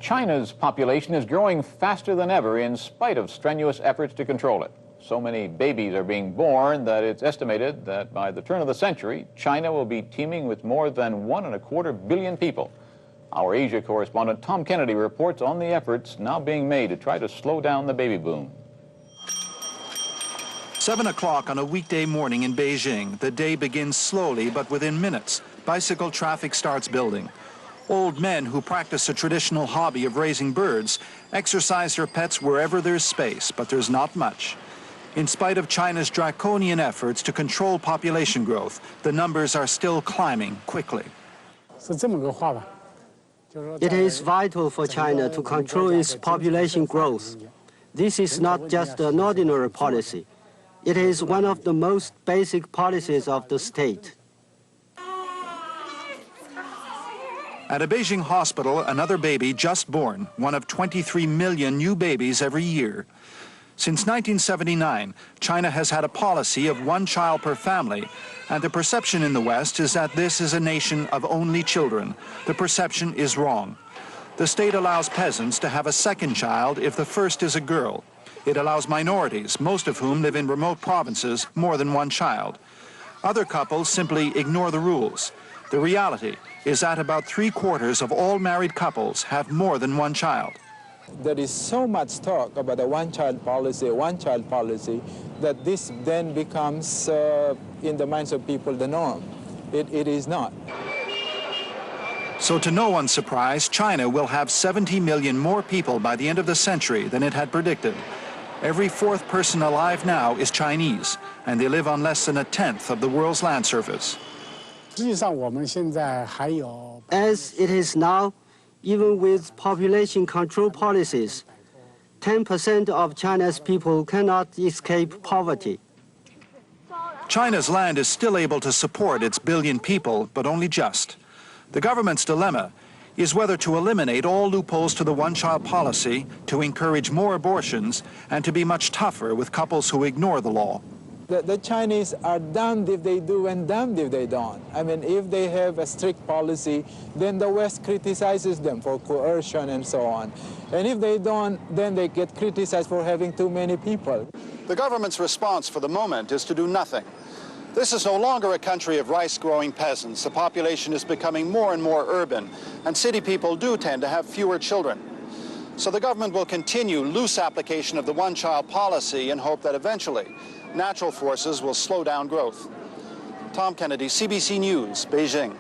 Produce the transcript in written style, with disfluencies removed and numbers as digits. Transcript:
China's population is growing faster than ever in spite of strenuous efforts to control it. So many babies are being born that it's estimated that by the turn of the century, China will be teeming with more than 1.25 billion people. Our Asia correspondent Tom Kennedy reports on the efforts now being made to try to slow down the baby boom. 7 o'clock on a weekday morning in Beijing. The day begins slowly, but within minutes, bicycle traffic starts building. Old men who practice a traditional hobby of raising birds exercise their pets wherever there's space, but there's not much. In spite of China's draconian efforts to control population growth, the numbers are still climbing quickly. It is vital for China to control its population growth. This is not just an ordinary policy. It is one of the most basic policies of the state. At a Beijing hospital, another baby just born, one of 23 million new babies every year. Since 1979, China has had a policy of one child per family, and the perception in the West is that this is a nation of only children. The perception is wrong. The state allows peasants to have a second child if the first is a girl. It allows minorities, most of whom live in remote provinces, more than one child. Other couples simply ignore the rules. The reality is that about 3/4 of all married couples have more than one child. There is so much talk about a one-child policy, that this then becomes, in the minds of people, the norm. It is not. So to no one's surprise, China will have 70 million more people by the end of the century than it had predicted. Every fourth person alive now is Chinese, and they live on less than 1/10 of the world's land surface. As it is now, even with population control policies, 10% of China's people cannot escape poverty. China's land is still able to support its billion people, but only just. The government's dilemma is whether to eliminate all loopholes to the one-child policy, to encourage more abortions, and to be much tougher with couples who ignore the law. The Chinese are damned if they do and damned if they don't. I mean, if they have a strict policy, then the West criticizes them for coercion and so on. And if they don't, then they get criticized for having too many people. The government's response for the moment is to do nothing. This is no longer a country of rice-growing peasants. The population is becoming more and more urban, and city people do tend to have fewer children. So the government will continue loose application of the one-child policy and hope that eventually natural forces will slow down growth. Tom Kennedy, CBC News, Beijing.